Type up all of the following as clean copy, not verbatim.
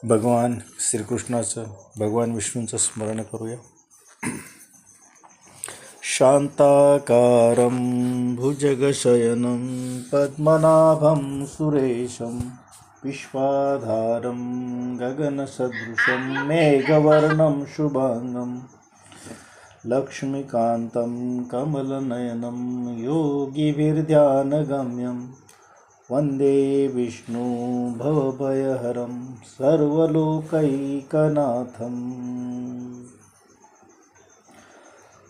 भगवान श्रीकृष्णाचं भगवान विष्णूंचं स्मरण करूया. शांताकारं भुजगशयनं पद्मनाभं सुरेशं विश्वाधारं गगनसदृशं मेघवर्णं शुभांगं लक्ष्मीकान्तं कमलनयनं योगिभिर्ध्यानगम्यं वन्दे विष्णु भवभयहरं सर्वलोकैकनाथम्.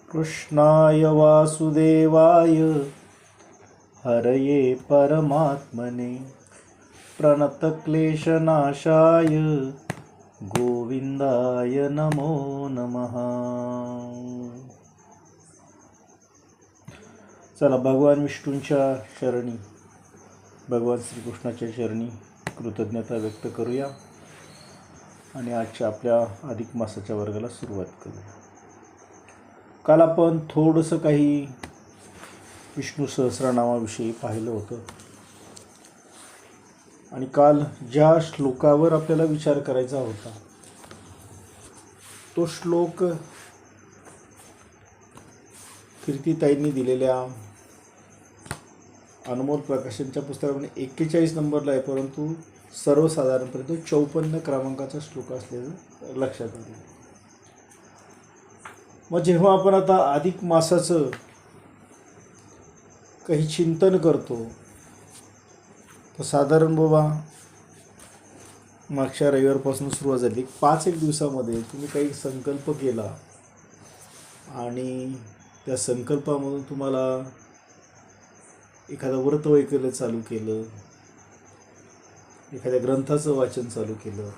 कृष्णाय वासुदेवाय हरये परमात्मने प्रणतक्लेशनाशाय गोविंदाय नमो नमः. चला भगवान विष्णूंच्या शरणी, भगवान श्रीकृष्णाच्या चरणी कृतज्ञता व्यक्त करूया आणि आजच्या आपल्या अधिक मासाच्या वर्गाला सुरुवात करूया. काल आपण थोडंसं काही विष्णू सहस्रनामाविषयी पाहिलं होतं आणि काल ज्या श्लोकावर आपल्याला विचार करायचा होता तो श्लोक कीर्तिताईंनी दिलेल्या अनमोल प्रकाशनच्या पुस्तकामध्ये 41 नंबरला आहे, परंतु सर्वसाधारणपणे 54 क्रमांकाचा श्लोक असल्याचं लक्षात आलं. मग जेव्हा आपण आता अधिक मासाचं काही चिंतन करतो तर साधारण बाबा मागच्या रविवारपासून सुरुवात झाली. 5-1 दिवसामध्ये तुम्ही काही संकल्प केला आणि त्या संकल्पामधून तुम्हाला एखादं व्रतवैकल्य चालू केलं, एखाद्या ग्रंथाचं वाचन चालू केलं,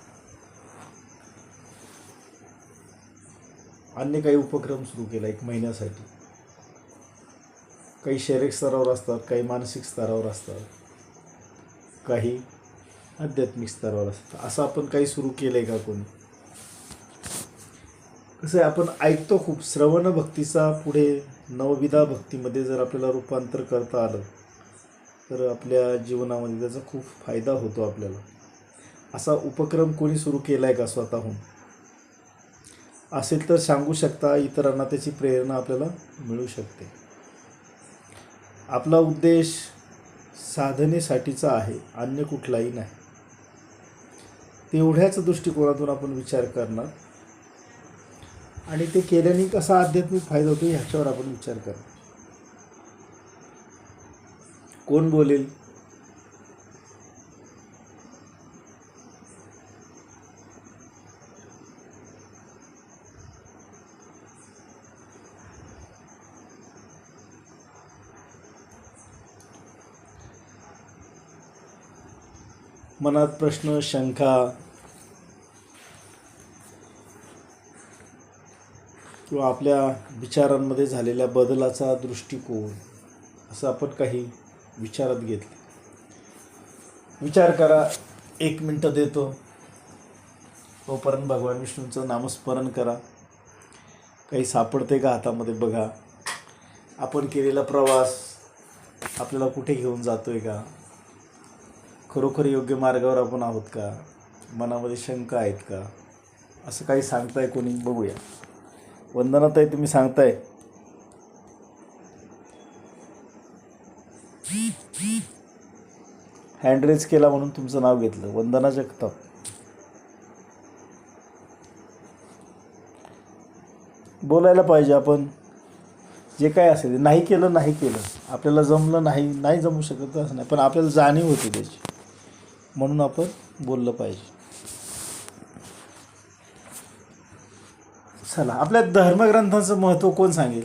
अन्य काही उपक्रम सुरू केला 1 महिन्यासाठी. काही शारीरिक स्तरावर असतात, काही मानसिक स्तरावर असतात, काही आध्यात्मिक स्तरावर असतात. असं आपण काही सुरू केलं आहे का कोणी? कसं आहे, आपण ऐकतो खूप. श्रवण भक्तीचा पुढे नवविधा भक्तीमध्ये जर आपल्याला रूपांतर करता आलं तर आपल्या जीवनामध्ये त्याचा खूप फायदा होतो आपल्याला. असा उपक्रम कोणी सुरू केला आहे का स्वतःहून? असेल तर सांगू शकता, इतरांना त्याची प्रेरणा आपल्याला मिळू शकते. आपला उद्देश साधनेसाठीचा आहे, अन्य कुठलाही नाही. तेवढ्याच दृष्टिकोनातून आपण विचार करणार आणि ते केल्याने कसा आध्यात्मिक फायदा होतो ह्याच्यावर आपण विचार करणार. कोण बोलेल? मनात प्रश्न, शंका किंवा आपल्या विचारांमध्ये झालेल्या बदलाचा दृष्टिकोन, असं आपण काही विचारात घेतलं. विचार करा. 1 मिनटं देतो, तोपर्यंत भगवान विष्णूंचं नामस्मरण करा. काही सापडते का हातामध्ये बघा. आपण केलेला प्रवास आपल्याला कुठे घेऊन जातोय का? खरोखर योग्य मार्गावर आपण आहोत का? मनामध्ये शंका आहेत का? असं काही सांगताय कोणी? बघूया. वंदनाताई, तुम्ही सांगताय. हँडरेज केला म्हणून तुमचं नाव घेतलं. वंदना जगताप. बोलायला पाहिजे. आपण जे काय असेल, नाही केलं आपल्याला जमलं नाही जमू शकत असं नाही, पण आपल्याला जाणीव होती त्याची, म्हणून आपण बोललं पाहिजे. चला, आपल्या धर्मग्रंथांचं महत्त्व कोण सांगेल?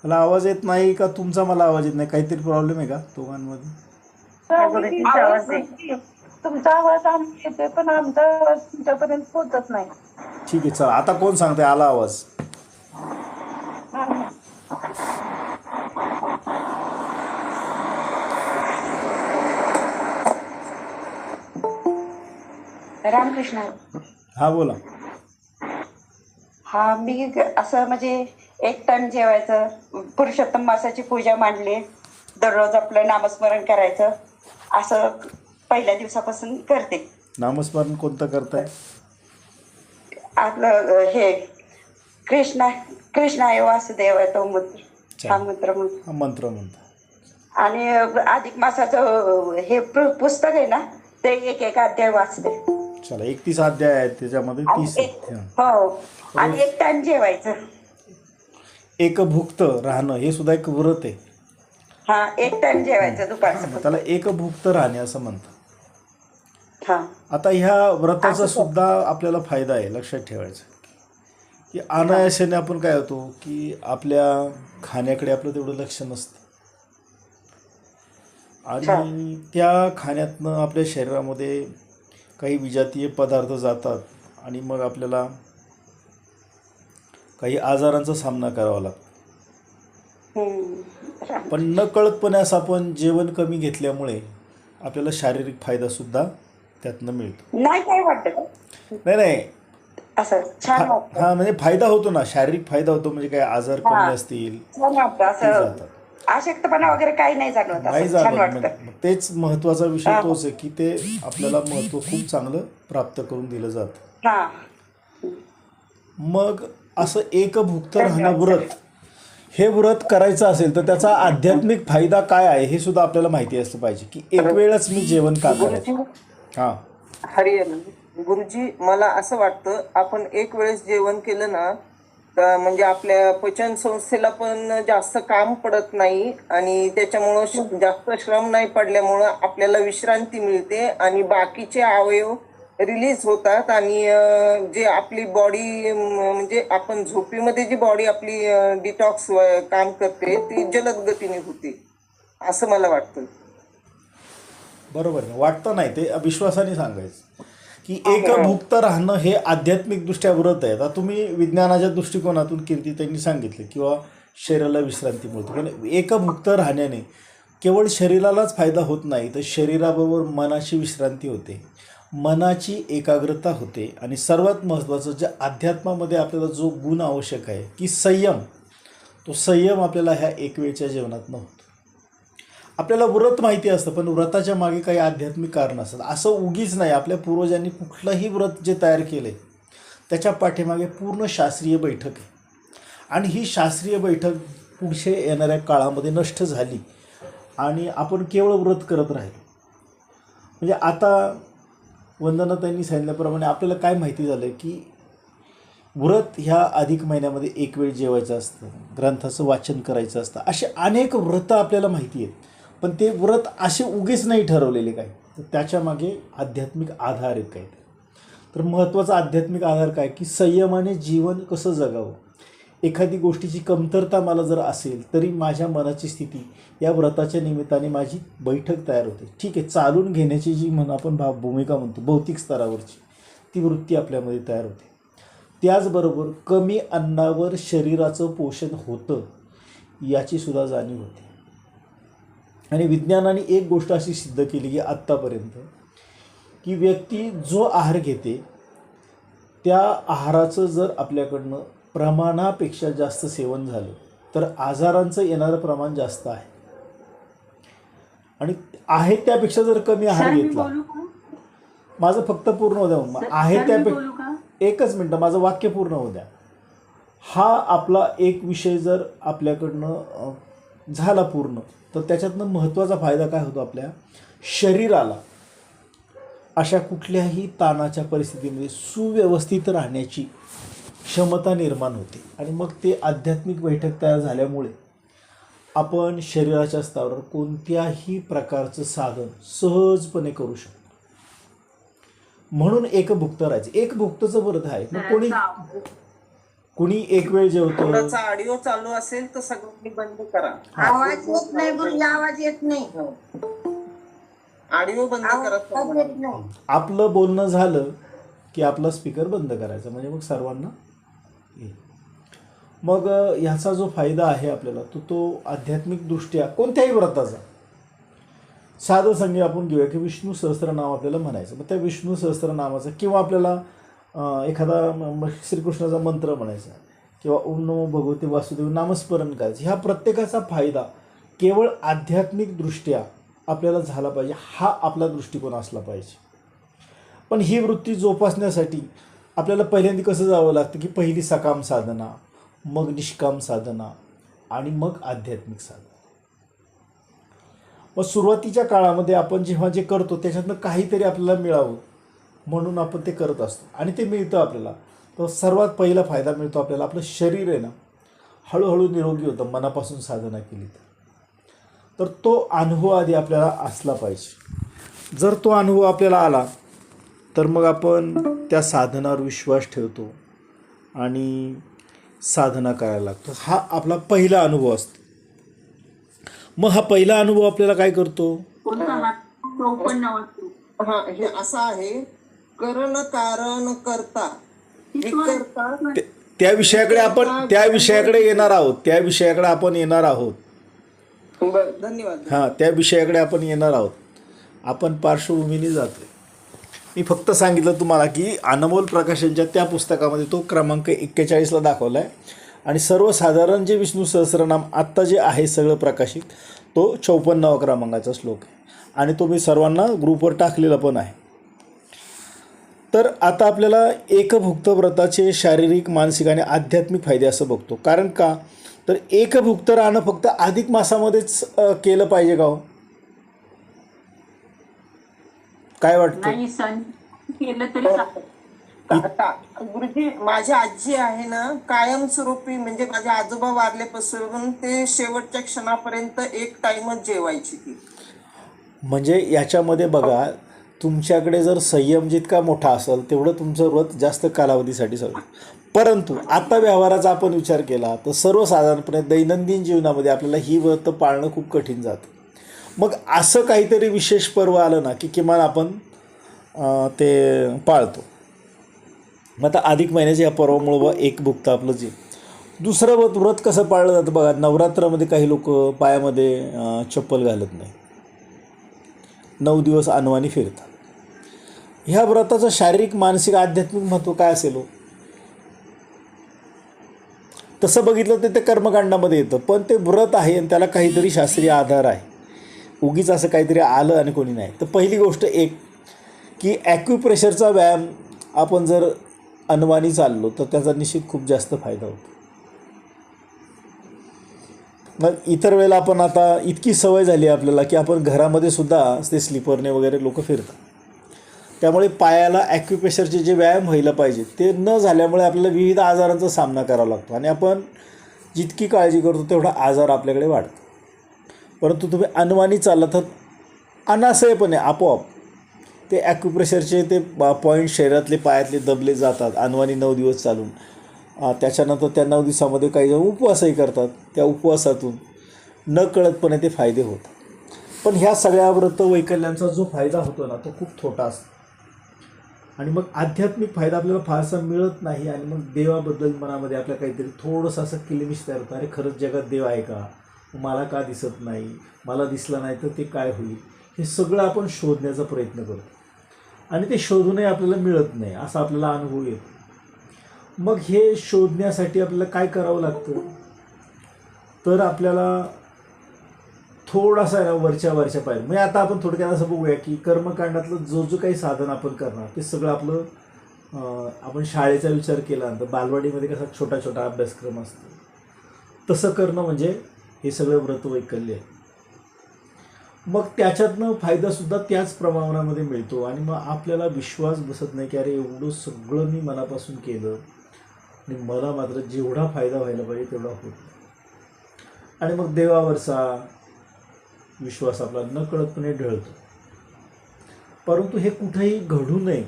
मला आवाज येत नाही का? तुमचा मला आवाज येत नाही? काहीतरी प्रॉब्लेम आहे का दोघांमध्ये? तुमचा आवाज आम्हाला येतोय पण आमचा आवाज तुमच्यापर्यंत पोहोचत नाही. ठीक आहे, चला. आता कोण सांगते? आला आवाज? रामकृष्ण. हा बोला. हा मी असं म्हणजे 1 टन जेवायचं, पुरुषोत्तम मासाची पूजा मांडली, दररोज आपलं नामस्मरण करायचं, असं पहिल्या दिवसापासून करते. नामस्मरण कोणतं करताय? आपलं हे कृष्णा कृष्णाय वासुदेव तो मंत्र, हा चला, मंत्र म्हणून. हा मंत्र म्हणता. आणि अधिक मासाचं हे पुस्तक आहे ना, ते एक अध्याय वाचते. चला, 31 अध्याय आहेत, त्याच्यामध्ये आणि 30 आहेत. हो, आणि 1 टन जेवायचं. एकभुक्त राहणं हे सुद्धा एक व्रत आहे. हा, 1 टन जेवायचं मग दुपारचं. त्याला एकभुक्त राहणे असं म्हणतात. हा, आता ह्या व्रताचा असं सुद्धा आपल्याला फायदा आहे, लक्षात ठेवायचं की अनायासेने आपण काय होतो की आपल्या खाण्याकडे आपलं तेवढं लक्ष नसतं आणि त्या खाण्यातनं आपल्या शरीरामध्ये काही विजातीय पदार्थ जातात आणि मग आपल्याला काही आजारांचा सामना करावा लागतो. पण न कळतपणे असं आपण जेवण कमी घेतल्यामुळे आपल्याला शारीरिक फायदासुद्धा त्यातनं मिळतो. नाही काय वाटत नाही, असं छान वाटतं. हा म्हणजे फायदा होतो ना, शारीरिक फायदा होतो. म्हणजे काय आजार हा, कमी असतील छान वाटतं. ते असं जातात, अशक्तपणा वगैरे काही नाही जाणवत, नाही असं छान जाणवत. वाटतं. मग तेच महत्त्वाचा विषय हा. तोच आहे की ते आपल्याला महत्त्व खूप चांगलं प्राप्त करून दिलं जातं. हा, मग असं एकभुक्त राहणं व्रत, हे व्रत करायचं असेल तर त्याचा आध्यात्मिक फायदा काय आहे हे सुद्धा आपल्याला माहिती असलं पाहिजे की एक वेळच मी जेवण का करायचं. हां, हरिहर गुरुजी, मला असं वाटतं आपण एक वेळेस जेवण केलं ना, तर म्हणजे आपल्या पचन संस्थेला पण जास्त काम पडत नाही आणि त्याच्यामुळं जास्त श्रम नाही पडल्यामुळं आपल्याला विश्रांती मिळते आणि बाकीचे अवयव रिलीज होतात आणि जे आपली बॉडी म्हणजे आपण झोपेमध्ये जी बॉडी आपली डिटॉक्स काम करते ती जलद गतीने होते, असं मला वाटतं. बरोबर आहे. वाटतं नाही, ते विश्वासाने सांगायचं की एकभुक्त राहणं हे आध्यात्मिकदृष्ट्या व्रत आहे. आता तुम्ही विज्ञानाच्या दृष्टिकोनातून कीर्ती त्यांनी सांगितलं किंवा शरीराला विश्रांती मिळते, पण एकभुक्त राहण्याने केवळ शरीरालाच फायदा होत नाही, तर शरीराबरोबर मनाची विश्रांती होते, मनाची एकाग्रता होते आणि सर्वात महत्त्वाचं जे अध्यात्मामध्ये आपल्याला जो गुण आवश्यक आहे की संयम, तो संयम आपल्याला ह्या एकवेळच्या जेवणात होतो. आपल्याला व्रत माहिती असतं, पण व्रताच्या मागे काही आध्यात्मिक कारण असतात. असं उगीच नाही, आपल्या पूर्वजांनी कुठलंही व्रत जे तयार केलं आहे त्याच्या पाठीमागे पूर्ण शास्त्रीय बैठक आहे आणि ही शास्त्रीय बैठक पुढच्या येणाऱ्या काळामध्ये नष्ट झाली आणि आपण केवळ व्रत करत राहिलो. म्हणजे आता वंदनाताईंनी सांगितल्याप्रमाणे आपल्याला काय माहिती झालं की व्रत ह्या अधिक महिन्यामध्ये एक वेळ जेवायचं असतं, ग्रंथाचं वाचन करायचं असतं, असे अनेक व्रतं आपल्याला माहिती आहेत. पण ते व्रत असे उगीच नाही ठरवलेले काय, तर त्याच्या मागे आध्यात्मिक आधार आहेत काही. तर महत्त्वाचा आध्यात्मिक आधार काय की संयमाने जीवन कसं जगावं. एखादी गोष्टीची कमतरता मला जर असेल तरी माझ्या मनाची स्थिती या व्रताच्या निमित्ताने माझी बैठक तयार होते. ठीक आहे, चालून घेण्याची जी आपण भूमिका म्हणतो भौतिक स्तरावरची, ती वृत्ती आपल्यामध्ये तयार होते. त्याचबरोबर कमी अन्नावर शरीराचं पोषण होतं याची सुद्धा जाणीव होते. आणि विज्ञानाने एक गोष्ट अशी सिद्ध केली की आत्तापर्यंत की व्यक्ती जो आहार घेते त्या आहाराचं जर आपल्याकडनं प्रमाणापेक्षा जास्त सेवन झालं तर आजारांचं येणारं प्रमाण जास्त आहे. आणि आहे त्यापेक्षा जर कमी आहार घेतला, माझं फक्त पूर्ण होऊ द्या, आहे त्यापेक्षा एकच मिनटं, माझं वाक्य पूर्ण होऊ द्या. हा आपला एक विषय जर आपल्याकडनं झाला पूर्ण, तर त्याच्यातनं महत्त्वाचा फायदा काय होतो, आपल्या शरीराला अशा कुठल्याही ताणाच्या परिस्थितीमध्ये सुव्यवस्थित राहण्याची क्षमता निर्माण होते. आणि मग ते आध्यात्मिक बैठक तयार झाल्यामुळे आपण शरीराच्या स्तरावर कोणत्याही प्रकारचं साधन सहजपणे करू शकतो. म्हणून एकभुक्त राहायचं. एकभुक्तचं व्रत आहे. मग कुणी एक वेळ जेवतो. कोणाचा ऑडिओ चालू असेल तर सगळ्यांनी बंद करा. आवाज येत नाही गुरुजी, आवाज येत नाही. ऑडिओ बंद करा. आपलं बोलणं झालं की आपला स्पीकर बंद करायचा, म्हणजे मग सर्वांना येईल. मग ह्याचा जो फायदा आहे आपल्याला तो आध्यात्मिकदृष्ट्या कोणत्याही व्रताचा साधं संगी आपण घेऊया की विष्णू सहस्त्रनाम आपल्याला म्हणायचं. मग त्या विष्णू सहस्त्रनामाचं किंवा आपल्याला एखादा श्रीकृष्णाचा मंत्र म्हणायचा किंवा ओम नमो भगवते वासुदेव नामस्मरण करायचं. ह्या प्रत्येकाचा फायदा केवळ आध्यात्मिकदृष्ट्या आपल्याला झाला पाहिजे, हा आपला दृष्टिकोन असला पाहिजे. पण ही वृत्ती जोपासण्यासाठी आपल्याला पहिल्यांदा कसं जावं लागतं की पहिली सकाम साधना, मग निष्काम साधना आणि मग आध्यात्मिक साधना. मग सुरुवातीच्या काळामध्ये आपण जेव्हा जे करतो त्याच्यातनं काहीतरी आपल्याला मिळावं म्हणून आपण ते करत असतो आणि ते मिळतं आपल्याला. तर सर्वात पहिला फायदा मिळतो आपल्याला, आपलं शरीर आहे ना हळूहळू निरोगी होतं मनापासून साधना केली तर तो अनुभव आधी आपल्याला असला पाहिजे. जर तो अनुभव आपल्याला आला तर मग आपण त्या साधनावर विश्वास ठेवतो आणि साधना करायला लागतो. हा आपला पहिला अनुभव असतो. मग हा पहिला अनुभव आपल्याला काय करतो? हा, हे असं आहे, करण कारण करता विकर्ता. त्या विषयाकडे येणार आहोत. बरं, धन्यवाद. हां, त्या विषयाकडे आपण येणार आहोत. आपण पार्श्वभूमीने जातो. मी फक्त सांगितलं तुम्हाला की अनमोल प्रकाशनच्या त्या पुस्तकामध्ये तो क्रमांक 41ला दाखवला आहे आणि सर्वसाधारण जे विष्णू सहस्रनाम आत्ता जे आहे सगळं प्रकाशित तो 54व्या क्रमांकाचा श्लोक आहे आणि तो मी सर्वांना ग्रुपवर टाकलेला पण आहे. तर आता आपल्याला एकभुक्त व्रताचे शारीरिक, मानसिक आणि आध्यात्मिक फायदे असं बघतो. कारण का तर एकभुक्त राहणं फक्त अधिक मासामध्येच केलं पाहिजे का हो? काय वाटतं? नाही, सण केलं तरी आता गुरुजी, माझी आजी आहे ना कायमस्वरूपी, म्हणजे माझे आजोबा वारल्यापासून ते शेवटच्या क्षणापर्यंत एक टाइमच जेवायची ती. म्हणजे याच्यामध्ये बघा, तुमच्याकडे जर संयम जितका मोठा असेल तेवढं तुमचं व्रत जास्त कालावधीसाठी चालू. परंतु आता व्यवहाराचा आपण विचार केला तर सर्वसाधारणपणे दैनंदिन जीवनामध्ये आपल्याला ही व्रत पाळणं खूप कठीण जातं. मग असं काहीतरी विशेष पर्व आलं ना की किमान आपण ते पाळतो. मग आता अधिक महिन्याच्या या पर्वामुळं एक भुक्त आपलं जे दुसरं व्रत कसं पाळलं जातं बघा. नवरात्रामध्ये काही लोक पायामध्ये चप्पल घालत नाही, 9 दिवस अनवाणी फिरतात. ह्या व्रताचं शारीरिक, मानसिक, आध्यात्मिक महत्त्व काय असेल हो? तसं बघितलं तर ते कर्मकांडामध्ये येतं, पण ते व्रत आहे आणि त्याला काहीतरी शास्त्रीय आधार आहे. उगीच असं काहीतरी आलं आणि कोणी नाही. तर पहिली गोष्ट एक की ॲक्युप्रेशरचा व्यायाम आपण जर अनवाणी चाललो तर त्याचा निश्चित खूप जास्त फायदा होतो. मग इतर वेळेला आपण आता इतकी सवय झाली आपल्याला की आपण घरामध्ये सुद्धा ते स्लीपरने वगैरे लोक फिरतात. त्यामुळे पायाला ॲक्युप्रेशरचे जे व्यायाम व्हायला पाहिजे ते न झाल्यामुळे आपल्याला विविध आजारांचा सामना करावा लागतो आणि आपण जितकी काळजी करतो तेवढा आजार आपल्याकडे वाढतो. परंतु तुम्ही अनवाणी चालला तर अनासयपणे आपोआप ते ॲक्युप्रेशरचे ते पॉईंट शरीरातले पायातले दबले जातात अनवाणी 9 दिवस चालून. त्याच्यानंतर त्या 9 दिवसामध्ये काही जण उपवासही करतात. त्या उपवासातून न कळतपणे ते फायदे होतात. पण ह्या सगळ्या व्रत वैकल्यांचा जो फायदा होतो ना तो खूप छोटा असतो आणि मग आध्यात्मिक फायदा आपल्याला फारसा मिळत नाही आणि मग देवाबद्दल मनामध्ये आपल्या काहीतरी थोडंसं असं किलमिश तयार होतं. अरे खरंच जगात देव आहे का? मला का दिसत नाही? मला दिसलं नाही तर ते काय होईल? हे सगळं आपण शोधण्याचा प्रयत्न करतो आणि ते शोधूनही आपल्याला मिळत नाही असा आपल्याला अनुभव येतो. मग हे शोधण्यासाठी आपल्याला काय करावं लागतं तर आपल्याला थोडासा वरच्या पाहिजे. म्हणजे आता आपण थोडक्यात असं बघूया की कर्मकांडातलं जो काही साधन आपण करणार ते सगळं आपलं आपण शाळेचा विचार केला तर बालवाडीमध्ये कसा छोटा छोटा अभ्यासक्रम असतो तसं करणं म्हणजे हे सगळं व्रत वैकल्य आहे. मग त्याच्यातनं फायदासुद्धा त्याच प्रमाणामध्ये मिळतो आणि मग आपल्याला विश्वास बसत नाही की अरे एवढं सगळं मी मनापासून केलं आणि मला मात्र जेवढा फायदा व्हायला पाहिजे तेवढा होत नाही आणि मग देवावरचा विश्वास आपला नकळतपणे ढळतो. परंतु हे कुठेही घडू नये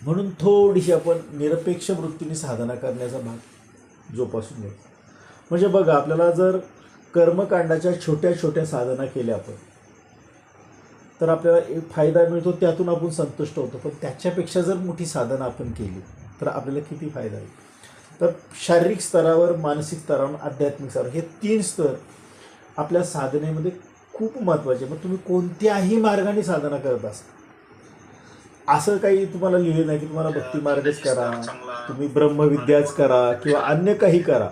म्हणून थोडीशी आपण निरपेक्ष वृत्तीने साधना करण्याचा भाग जोपासून घ्यायचा. म्हणजे बघा, आपल्याला जर कर्मकांडाच्या छोट्या छोट्या साधना केल्या आपण तर आपल्याला एक फायदा मिळतो, त्यातून आपण संतुष्ट होतो. पण त्याच्यापेक्षा जर मोठी साधना आपण केली तर आपल्याला किती फायदा होईल? तर शारीरिक स्तरावर, मानसिक स्तरावर, आध्यात्मिक स्तरावर हे 3 स्तर आपल्या साधनेमध्ये खूप महत्त्वाची आहे. मग तुम्ही कोणत्याही मार्गाने साधना करत असाल, असं काही तुम्हाला लिहिलं नाही की तुम्हाला भक्ती मार्गच करा, तुम्ही ब्रह्मविद्याच करा किंवा अन्य काही करा,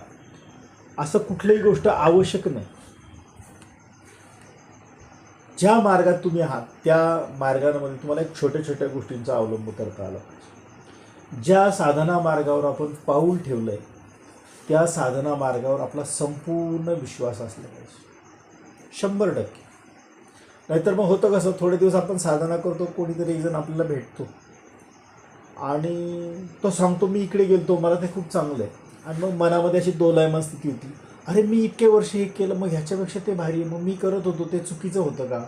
असं कुठलीही गोष्ट आवश्यक नाही. ज्या मार्गात तुम्ही आहात त्या मार्गामध्ये तुम्हाला एक छोट्या छोट्या गोष्टींचा अवलंब करता आला पाहिजे. ज्या साधना मार्गावर आपण पाऊल ठेवलं आहे त्या साधना मार्गावर आपला संपूर्ण विश्वास असला पाहिजे, 100%. नाहीतर मग होतं कसं, थोडे दिवस आपण साधना करतो, कोणीतरी एक जण आपल्याला भेटतो आणि तो सांगतो मी इकडे गेलतो, मला ते खूप चांगलं आहे, आणि मग मनामध्ये अशी दोलायमान स्थिती होती, अरे मी इतके वर्ष हे केलं, मग ह्याच्यापेक्षा ते भारी आहे, मग मी करत होतो ते चुकीचं होतं का,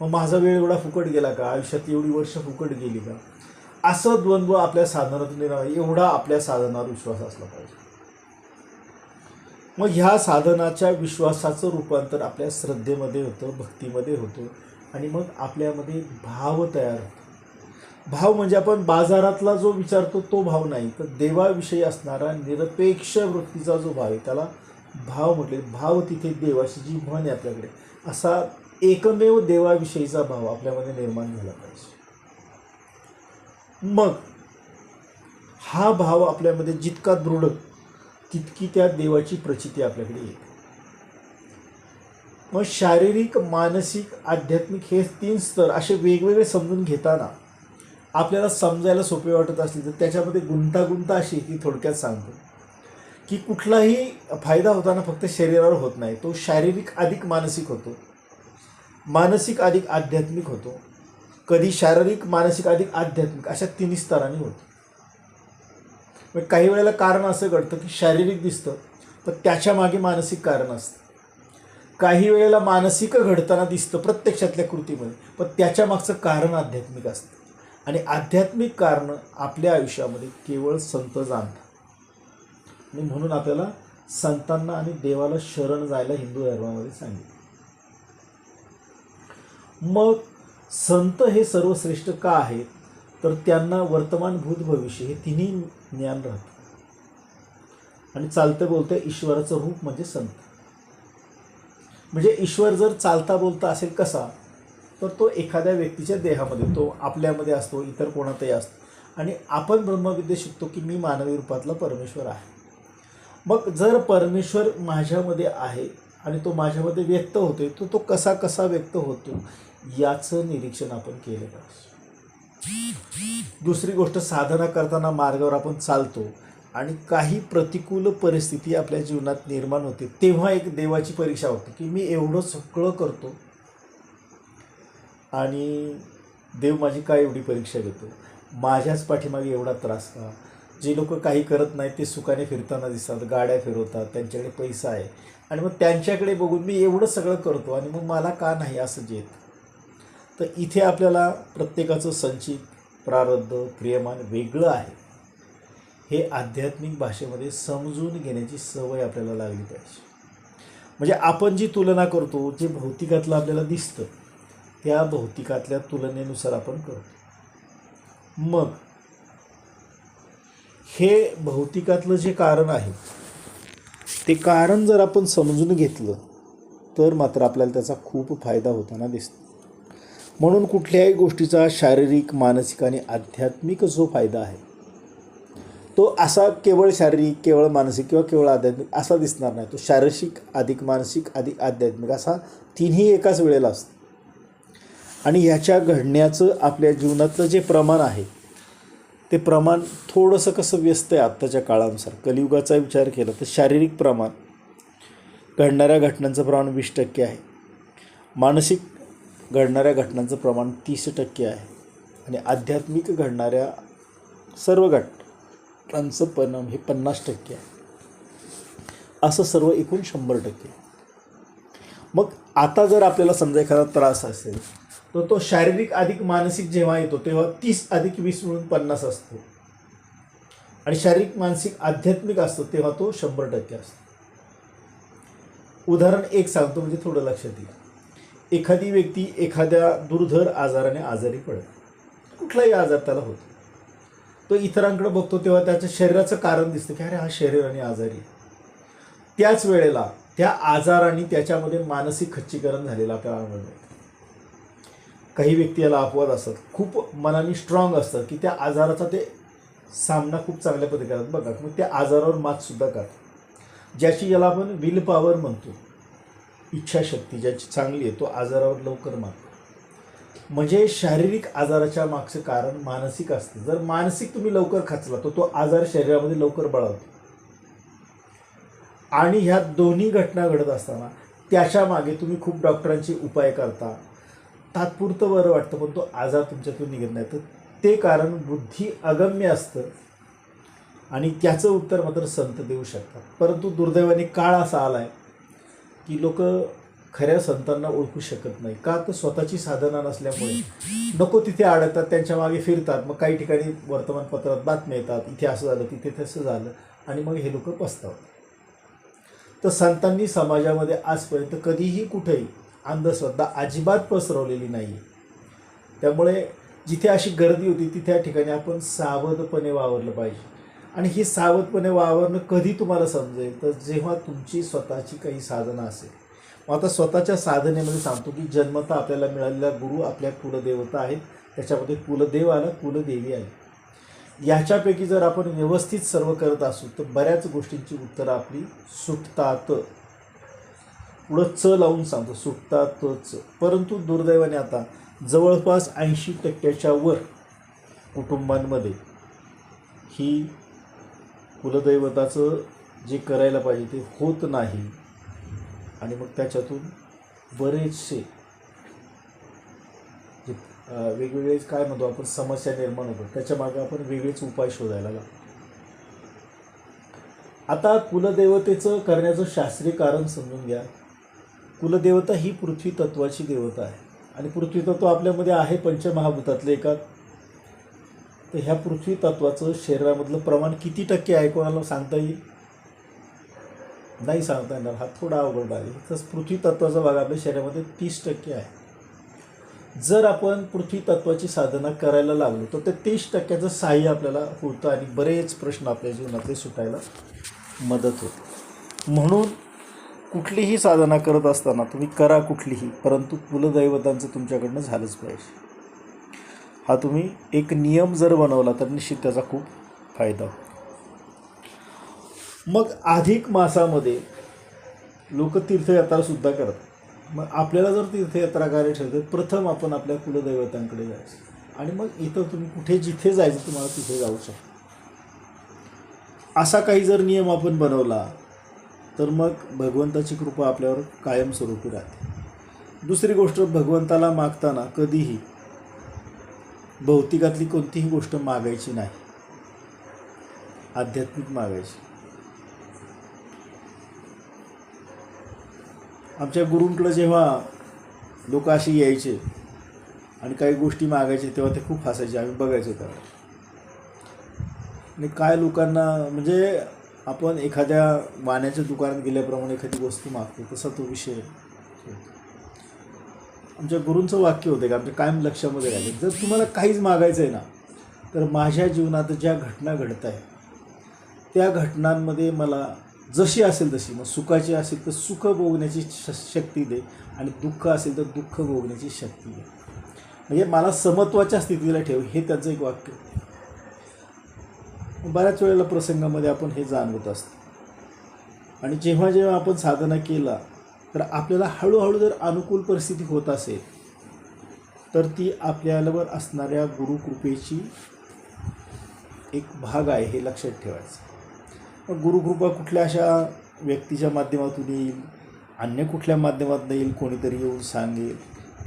मग माझा वेळ एवढा फुकट गेला का, आयुष्यात एवढी वर्ष फुकट गेली का, असं द्वंद्व आपल्या साधनातून निर्माण. एवढा आपल्या साधनावर विश्वास असला पाहिजे. मग ह्या साधनाच्या विश्वासाचं रूपांतर आपल्या श्रद्धेमध्ये होतं, भक्तीमध्ये होतं, आणि मग आपल्यामध्ये भाव तयार होतो. भाव म्हणजे आपण बाजारातला जो विचारतो तो भाव नाही, तर देवाविषयी असणारा निरपेक्ष वृत्तीचा जो भाव आहे त्याला भाव म्हटले. भाव तिथे देवाशी जी म्हण आहे आपल्याकडे, असा एकमेव देवाविषयीचा भाव आपल्यामध्ये निर्माण झाला पाहिजे. मग हा भाव आपल्यामध्ये जितका दृढ तितकी त्या देवाची प्रचिती आपल्याकडे येते. मग शारीरिक, मानसिक, आध्यात्मिक हे 3 स्तर असे वेगवेगळे समजून घेताना आपल्याला समजायला सोपे वाटत असले तर त्याच्यामध्ये गुंतागुंत अशी की थोडक्यात सांगतो की कुठलाही फायदा होताना फक्त शरीरावर होत नाही, तो शारीरिक अधिक मानसिक होतो, मानसिक अधिक आध्यात्मिक होतो, कधी शारीरिक, मानसिक अधिक आध्यात्मिक, अशा 3 स्तरांनी होतो. मग काही वेळेला कारण असं घडतं की शारीरिक दिसतं पण त्याच्या मागे मानसिक कारण असतं. काही वेळेला मानसिक घडताना दिसतं प्रत्यक्षातल्या कृतीमध्ये, पण त्याच्या मागचं कारण आध्यात्मिक असतं. आणि आध्यात्मिक कारणं आपल्या आयुष्यामध्ये केवळ संत जाणतात. आणि म्हणून आपल्याला संतांना आणि देवाला शरण जायला हिंदू धर्मामध्ये सांगितलं. मग संत हे सर्वश्रेष्ठ का आहेत, तर त्यांना वर्तमान, भूत, भविष्य हे तिन्ही ज्ञान राहतं. आणि चालतं बोलतं ईश्वराचं रूप म्हणजे संत. म्हणजे ईश्वर जर चालता बोलता असेल कसा, तर तो एखाद्या व्यक्तीच्या देहामध्ये, तो आपल्यामध्ये असतो, इतर कोणातही असतो. आणि आपण ब्रह्मविद्या शिकतो की मी मानवी रूपातला परमेश्वर आहे. मग जर परमेश्वर माझ्यामध्ये आहे आणि तो माझ्यामध्ये व्यक्त होतोय, तर तो कसा कसा व्यक्त होतो याचं निरीक्षण आपण केलं पाहिजे. दुसरी गोष्ट, साधना करताना मार्गावर आपण चालतो आणि काही प्रतिकूल परिस्थिती आपल्या जीवनात निर्माण होते, तेव्हा एक देवाची परीक्षा होते की मी एवढं सगळं करतो आणि देव माझी काय एवढी परीक्षा घेतो, माझ्याच पाठीमागे एवढा त्रास का. जे लोक काही करत नाहीत ते सुखाने फिरताना दिसतात, गाड्या फिरवतात, त्यांच्याकडे पैसा आहे, आणि मग त्यांच्याकडे बघून मी एवढं सगळं करतो आणि मग मला का नाही असं जे येतं. तर इथे आपल्याला प्रत्येकाचं संचित प्रारब्ध, क्रियमान वेगळं आहे, हे आध्यात्मिक भाषेमध्ये समजून घेण्याची सवय आपल्याला लागली पाहिजे. म्हणजे आपण जी तुलना करतो, जे भौतिकातलं आपल्याला दिसतं त्या भौतिकातल्या तुलनेनुसार आपण करतो. मग हे भौतिकातलं जे कारण आहे ते कारण जर आपण समजून घेतलं तर मात्र आपल्याला त्याचा खूप फायदा होताना दिसतो. म्हणून कुठल्याही गोष्टीचा शारीरिक, मानसिक आणि आध्यात्मिक जो फायदा आहे तो असा केवळ शारीरिक, केवळ मानसिक किंवा केवळ आध्यात्मिक असा दिसणार नाही. तो शारीरिक अधिक मानसिक अधिक आध्यात्मिक असा तिन्ही एकाच वेळेला असतो. आणि ह्याच्या घडण्याचं आपल्या जीवनातलं जे प्रमाण आहे ते प्रमाण थोडंसं कसं व्यस्त आहे आत्ताच्या काळानुसार. कलियुगाचा विचार केला तर शारीरिक प्रमाण घडणाऱ्या घटनांचं प्रमाण 20% आहे, मानसिक घडणाऱ्या घटनांचं प्रमाण 30% आहे, आणि आध्यात्मिक घडणाऱ्या सर्व घटनांचं परिणाम हे 50% आहे. असं सर्व एकूण 100%. मग आता जर आपल्याला समजा एखादा त्रास असेल तर तो शारीरिक अधिक मानसिक जेव्हा येतो तेव्हा 30 अधिक 20 मिळून 50 असतो, आणि शारीरिक मानसिक आध्यात्मिक असतो तेव्हा तो 100% असतो. उदाहरण एक सांगतो म्हणजे थोडं लक्षात येईल. एखादी व्यक्ती एखाद्या दुर्धर आजाराने आजारी पडत, कुठलाही आजार त्याला होतो, तो इतरांकडे बघतो तेव्हा त्याच्या शरीराचं कारण दिसतं की अरे हा शरीराने आजारी आहे. त्याच वेळेला त्या आजाराने त्याच्यामध्ये मानसिक खच्चीकरण झालेलं आपल्याला आढळलं. काही व्यक्ती याला अपवाद असतात, खूप मनाने स्ट्रॉंग असतात की त्या आजाराचा ते सामना खूप चांगल्या पद्धतीने करतात. बघा, मग त्या आजारावर मातसुद्धा करतात. ज्याची याला आपण विल पॉवर म्हणतो, इच्छाशक्ती ज्याची चांगली आहे तो आजारावर लवकर मारतो. म्हणजे शारीरिक आजाराच्या मागचं कारण मानसिक असतं. जर मानसिक तुम्ही लवकर खचला तर तो आजार शरीरामध्ये लवकर बळावतो. आणि ह्या दोन्ही घटना घडत असताना त्याच्या मागे तुम्ही खूप डॉक्टरांचे उपाय करता, तात्पुरतं बरं वाटतं, पण तो आजार तुमच्यातून निघत नाही. तर ते कारण बुद्धी अगम्य असतं आणि त्याचं उत्तर मात्र संत देऊ शकतात. परंतु दुर्दैवाने काळ असा आला आहे की लोक खऱ्या संतांना ओळखू शकत नाही. का तर स्वतःची साधना नसल्यामुळे नको तिथे अडकतात, त्यांच्या मागे फिरतात. मग काही ठिकाणी वर्तमानपत्रात बातम्या येतात, इथे असं झालं तिथे तसं झालं, आणि मग हे लोक पस्तावतात. तर संतांनी समाजामध्ये आजपर्यंत कधीही कुठेही अंधश्रद्धा अजिबात पसरवलेली नाही. त्यामुळे जिथे अशी गर्दी होती तिथे या ठिकाणी आपण सावधपणे वावरलं पाहिजे. आणि ही सावधपणे वावरणं कधी तुम्हाला समजेल तर जेव्हा तुमची स्वतःची काही साधना असेल. मग आता स्वतःच्या साधनेमध्ये सांगतो की जन्मतः आपल्याला मिळालेला गुरु आपल्या कुलदेवता आहेत. त्याच्यामध्ये कुलदेव आला, कुलदेवी आली. याच्यापैकी जर आपण व्यवस्थित सर्व करत असू तर बऱ्याच गोष्टींची उत्तरं आपली सुटतात. पुढं च लावून सांगतो, सुटतातच. परंतु दुर्दैवाने आता जवळपास 80% वर कुटुंबांमध्ये ही कुलदैवताचं जे करायला पाहिजे ते होत नाही. आणि मग त्याच्यातून बरेचसे वेगवेगळे काय म्हणतो आपण समस्या निर्माण होतात. त्याच्या मागे आपण वेगळेच उपाय शोधायला लागतो. आता कुलदेवतेचं करण्याचं शास्त्रीय कारण समजून घ्या. कुलदेवता ही पृथ्वी तत्वाची देवता आहे आणि पृथ्वी तत्व आपल्यामध्ये आहे पंचमहाभूतातले एका. तर ह्या पृथ्वी तत्वाचं शरीरामधलं प्रमाण किती टक्के आहे कोणाला सांगता येईल? नाही सांगता येणार, हा थोडा अवघड आहे. तसं पृथ्वी तत्वाचा भाग आपल्या शरीरामध्ये 30% आहे. जर आपण पृथ्वी तत्वाची साधना करायला लागलो तर ते 30%चं साह्य आपल्याला होतं आणि बरेच प्रश्न आपल्या जीवनातले सुटायला मदत होते. म्हणून कुठलीही साधना करत असताना तुम्ही करा कुठलीही, परंतु कुलदैवतांचं तुमच्याकडनं झालंच पाहिजे. हा तुम्ही एक नियम जर बनवला तर निश्चित त्याचा खूप फायदा होतो. मग अधिक मासामध्ये लोक तीर्थयात्रासुद्धा करतात. मग आपल्याला जर तीर्थयात्रा करायची असेल तर प्रथम आपण आपल्या कुलदैवतांकडे जायचं आणि मग इथं तुम्ही कुठे जिथे जायचं तुम्हाला तिथे जाऊ शकता. असा काही जर नियम आपण बनवला तर मग भगवंताची कृपा आपल्यावर कायमस्वरूपी राहते. दुसरी गोष्ट, भगवंताला मागताना कधीही भौतिकातली कोणतीही गोष्ट मागायची नाही, आध्यात्मिक मागायची. आमच्या गुरूंकडे जेव्हा लोक अशी यायचे आणि काही गोष्टी मागायचे तेव्हा ते खूप हसायचे, आम्ही बघायचो त्याला. आणि काय लोकांना म्हणजे आपण एखाद्या वाण्याच्या दुकानात गेल्याप्रमाणे एखादी वस्तू मागतो तसा तो विषय. आमच्या गुरूंचं वाक्य होतं की आमच्या कायम लक्षामध्ये राहिले, जर तुम्हाला काहीच मागायचं आहे ना तर माझ्या जीवनात ज्या घटना घडत आहेत त्या घटनांमध्ये मला जशी असेल तशी, मग सुखाची असेल तर सुख भोगण्याची शक्ती दे आणि दुःख असेल तर दुःख भोगण्याची शक्ती दे. म्हणजे मला समत्वाच्या स्थितीला ठेव, हे त्याचं एक वाक्य. बऱ्याच वेळेला प्रसंगामध्ये आपण हे जाणवत असतो. आणि जेव्हा जेव्हा आपण साधना केला तर आपल्याला हळूहळू जर अनुकूल परिस्थिती होत असेल तर ती आपल्यावर असणाऱ्या गुरुकृपेची एक भाग आहे हे लक्षात ठेवायचं. मग गुरुकृपा कुठल्या अशा व्यक्तीच्या माध्यमातून येईल, अन्य कुठल्या माध्यमातून येईल, कोणीतरी येऊन सांगेल,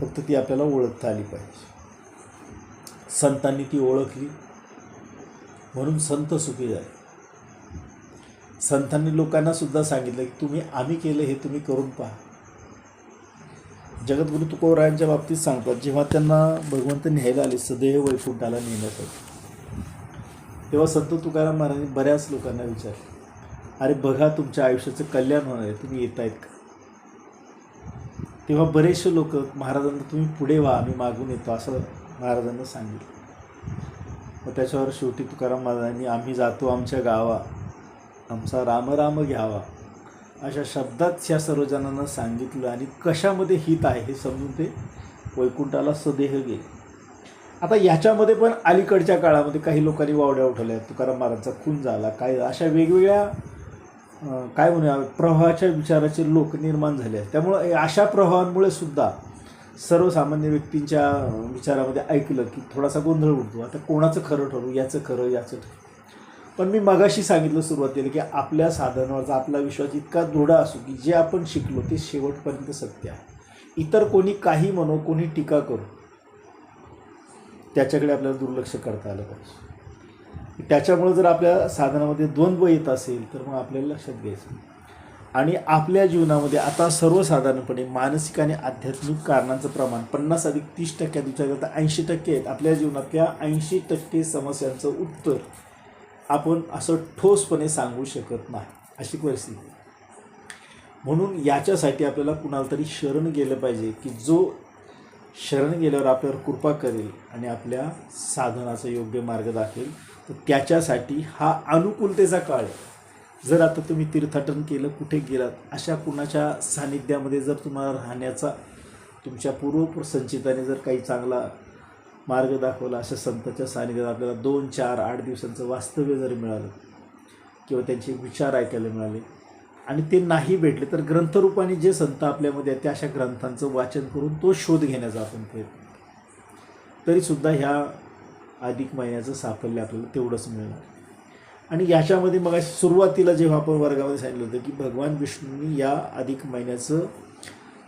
फक्त ती आपल्याला ओळखता आली पाहिजे. संतांनी ती ओळखली म्हणून संत सुखी झाले. संतांनी लोकांना सुद्धा सांगितलं की तुम्ही आम्ही केलं हे तुम्ही करून पहा. जगद्गुरु तुकोबरायांच्या बाबतीत सांगतात, जेव्हा त्यांना भगवंत न्यायला आले सदैव वैकुंठाला नेण्यासाठी, तेव्हा संत तुकाराम महाराजांनी बऱ्याच लोकांना विचारलं, अरे बघा तुमच्या आयुष्याचं कल्याण होणार आहे, तुम्ही येत आहेत का? तेव्हा बरेचसे लोक महाराजांना तुम्ही पुढे व्हा, आम्ही मागून येतो असं महाराजांना सांगितलं. मग त्याच्यावर शेवटी तुकाराम महाराजांनी आम्ही जातो आमच्या गावा, आमचा राम राम घ्यावा अशा शब्दात ह्या सर्वजणांना सांगितलं आणि कशामध्ये हित आहे हे समजून ते वैकुंठाला सदेह गेले. आता याच्यामध्ये पण अलीकडच्या काळामध्ये काही लोकांनी वावड्या उठवल्या, तुकाराम महाराजांचा खून झाला, काय अशा वेगवेगळ्या काय म्हणूया प्रवाहाच्या विचाराचे लोक निर्माण झाले आहेत. त्यामुळं अशा प्रवाहांमुळे सुद्धा सर्वसामान्य व्यक्तींच्या विचारामध्ये ऐकलं की थोडासा गोंधळ उडतो. आता कोणाचं खरं ठरू, याचं खरं याचं ठरू. पण मी मगाशी सांगितलं सुरुवातीला की आपल्या साधनावरचा आपला विश्वास इतका दृढ असो की जे आपण शिकलो ते शेवटपर्यंत सत्य आहे. इतर कोणी काही म्हणो, कोणी टीका करू, त्याच्याकडे आपल्याला दुर्लक्ष करता आलं पाहिजे. त्याच्यामुळं जर आपल्या साधनामध्ये द्वंद्व येत असेल तर मग आपल्याला लक्षात घ्यायचं. आणि आपल्या जीवनामध्ये आता सर्वसाधारणपणे मानसिक आणि आध्यात्मिक कारणांचं प्रमाण 50 अधिक 30% विचार करता 80% आहेत. आपल्या जीवनातल्या 80% समस्यांचं उत्तर आपण असं ठोसपणे सांगू शकत नाही, अशी परिस्थिती. म्हणून याच्यासाठी आपल्याला कुणाला तरी शरण गेलं पाहिजे की जो शरण गेल्यावर आपल्यावर कृपा करेल आणि आपल्या साधनाचा योग्य मार्ग दाखवेल. तर त्याच्यासाठी हा अनुकूलतेचा काळ आहे. जर आता तुम्ही तीर्थाटन केलं, कुठे गेलात, अशा कुणाच्या सानिध्यामध्ये जर तुम्हाला राहण्याचा तुमच्या पूर्वसंचिताने जर काही चांगला मार्ग दाखवला, अशा संतांच्या सानिध्यात आपल्याला 2, 4, 8 दिवसांचं वास्तव्य जर मिळालं किंवा त्यांचे विचार ऐकायला मिळाले आणि ते नाही भेटले तर ग्रंथरूपाने जे संत आपल्यामध्ये आहेत त्या अशा ग्रंथांचं वाचन करून तो शोध घेण्याचा आपण प्रयत्न. तरीसुद्धा ह्या अधिक महिन्याचं साफल्य आपल्याला तेवढंच मिळणार. आणि याच्यामध्ये मग सुरुवातीला जेव्हा आपण वर्गामध्ये सांगितलं होतं की भगवान विष्णूंनी या अधिक महिन्याचं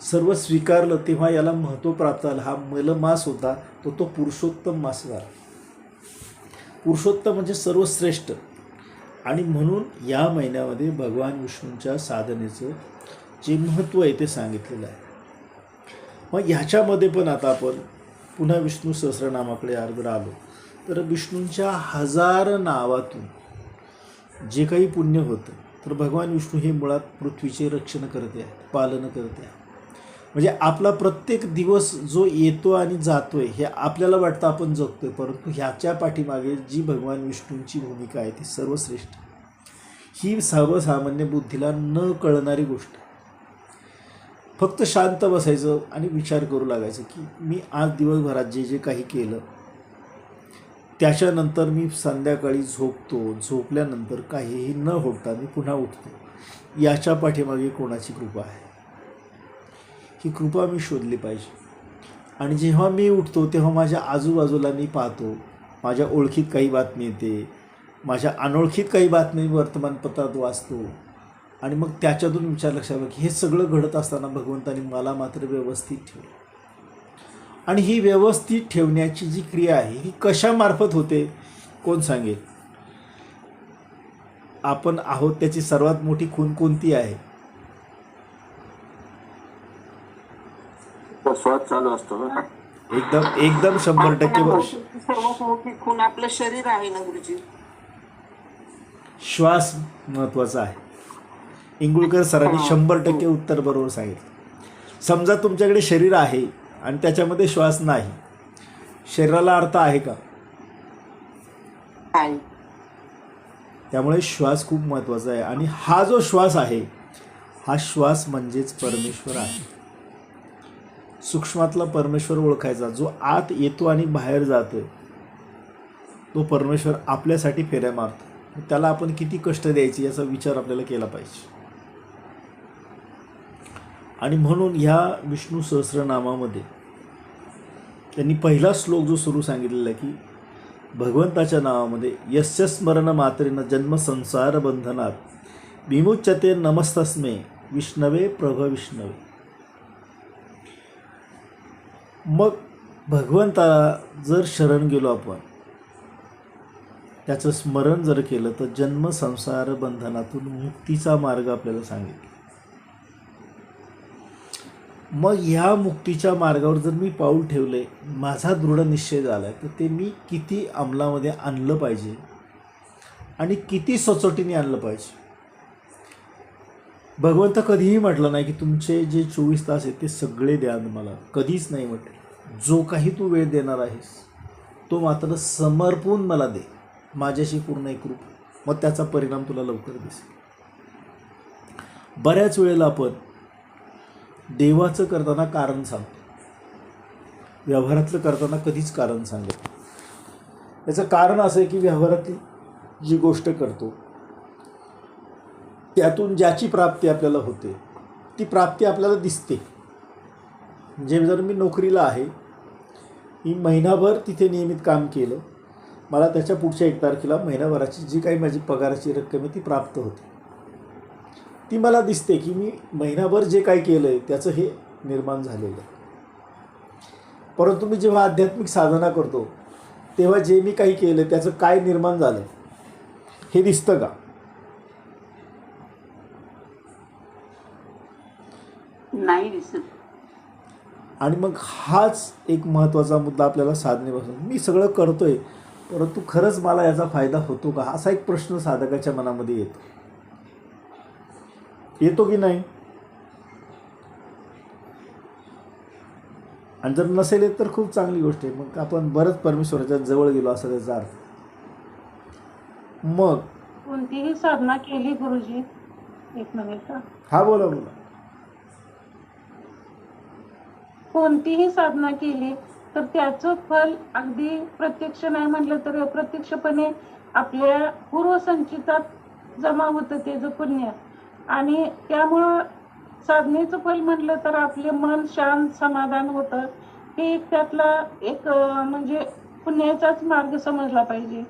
सर्व स्वीकारलं तेव्हा याला महत्त्व प्राप्त झालं. हा मलमास होता तो पुरुषोत्तम मास झाला. पुरुषोत्तम म्हणजे सर्वश्रेष्ठ. आणि म्हणून या महिन्यामध्ये भगवान विष्णूंच्या साधनेचं जे महत्त्व आहे ते सांगितलेलं आहे. मग ह्याच्यामध्ये पण आता आपण पुन्हा विष्णू सहस्रनामाकडे जर आलो तर विष्णूंच्या 1000 नावातून जे काही पुण्य होतं तर भगवान विष्णू हे मुळात पृथ्वीचे रक्षण करते आहेत, पालन करते आहेत. म्हणजे आपला प्रत्येक दिवस जो येतो आणि जातो आहे हे आपल्याला वाटतं आपण जगतोय, परंतु ह्याच्या पाठीमागे जी भगवान विष्णूंची भूमिका आहे ती सर्वश्रेष्ठ. ही सर्वसामान्य बुद्धीला न कळणारी गोष्ट. फक्त शांत बसायचं आणि विचार करू लागायचं की मी आज दिवसभरात जे जे काही केलं त्याच्यानंतर मी संध्याकाळी झोपतो, झोपल्यानंतर काहीही न होता मी पुन्हा उठतो. याच्या पाठीमागे कोणाची कृपा आहे? ही कृपा मी शोधली पाहिजे. आणि जेव्हा मी उठतो तेव्हा माझ्या आजूबाजूला मी पाहतो, माझ्या ओळखीत काही बातमी येते, माझ्या अनोळखीत काही बातमी वर्तमानपत्रात वाचतो आणि मग त्याच्यातून विचार लक्षात आला की हे सगळं घडत असताना भगवंतानी मला मात्र व्यवस्थित ठेवलं. आणि ही व्यवस्थित ठेवण्याची जी क्रिया आहे ही कशामार्फत होते कोण सांगेल? आपण आहोत त्याची सर्वात मोठी खून कोणती आहे? श्वास चालू असतो ना. एकदम 100% सर्वात मोठी खून आपलं शरीर आहे ना गुरुजी. श्वास महत्त्वाचा आहे. इंगुळकर सरांनी 100% उत्तर बरोबर सांगितलं. समजा तुमच्याकडे शरीर आहे आणि त्याच्यामध्ये श्वास नाही, शरीराला अर्थ आहे का? त्यामुळे श्वास खूप महत्त्वाचा आहे. आणि हा जो श्वास आहे हा श्वास म्हणजेच परमेश्वर आहे. सूक्ष्मातला परमेश्वर ओळखायचा, जो आत येतो आणि बाहेर जातोय तो परमेश्वर आपल्यासाठी फेऱ्या मारतो. त्याला आपण किती कष्ट द्यायचे याचा विचार आपल्याला केला पाहिजे. आणि म्हणून ह्या विष्णू सहस्रनामामध्ये त्यांनी पहिला श्लोक जो सुरू सांगितलेला आहे की भगवंताच्या नावामध्ये यस्य स्मरण मात्रेन जन्म संसार बंधनात विमुच्यते नमस्तस्मे विष्णवे प्रभ विष्णवे. मग भगवंताला जर शरण गेलो आपण, त्याचं स्मरण जर केलं तर जन्म संसार बंधनातून मुक्तीचा मार्ग आपल्याला सांगितला. मग ह्या मुक्तीच्या मार्गावर जर मी पाऊल ठेवले, माझा दृढ निश्चय झाला तर ते मी किती अंमलामध्ये आणलं पाहिजे आणि किती सचोटीने आणलं पाहिजे. भगवंत कधीही म्हटलं नाही की तुमचे जे 24 तास आहेत ते सगळे द्या मला, कधीच नाही म्हटलं. जो काही तू वेळ देणार आहेस तो मात्र समर्पून मला दे, माझ्याशी पूर्ण एकरूप, मग त्याचा परिणाम तुला लवकर दिसेल. बऱ्याच वेळेला आपण देवाचं करताना कारण सांगतो, व्यवहारातलं करताना कधीच कारण सांगत नाही. याचं कारण असं आहे की व्यवहारातली जी गोष्ट करतो त्यातून ज्याची प्राप्ती आपल्याला होते ती प्राप्ती आपल्याला दिसते. म्हणजे जर मी नोकरीला आहे, मी महिनाभर तिथे नियमित काम केलं, मला त्याच्या पुढच्या 1 तारखेला महिनाभराची जी काही माझी पगाराची रक्कम आहे ती प्राप्त होते. ती मला दिसते की मी महिनाभर जे काही केलं आहे त्याचं हे निर्माण झालेलं आहे. परंतु मी जेव्हा आध्यात्मिक साधना करतो तेव्हा जे मी काही केलं त्याचं काय निर्माण झालं हे दिसतं का? नाही दिसत. आणि मग हाच एक महत्त्वाचा मुद्दा आपल्याला साधनेपासून, मी सगळं करतोय परंतु खरंच मला याचा फायदा होतो का, असा एक प्रश्न साधकाच्या मनामध्ये येतो की नाही? आणि जर नसेल येत तर खूप चांगली गोष्ट आहे, मग आपण बरंच परमेश्वराच्या जवळ गेलो असं त्याचा अर्थ. मग कोणतीही साधना केली गुरुजी, एक मिनिट हा. हा बोला बोला. कोणतीही साधना केली तर त्याचं फल अगदी प्रत्यक्ष नाही म्हटलं तर अप्रत्यक्षपणे आपल्या पूर्वसंचितात जमा होतं त्याचं पुण्य. आणि त्यामुळं साधनेचं फल म्हटलं तर आपले मन शांत समाधान होतं. हे एक त्यातला एक म्हणजे पुण्याचाच मार्ग समजला पाहिजे.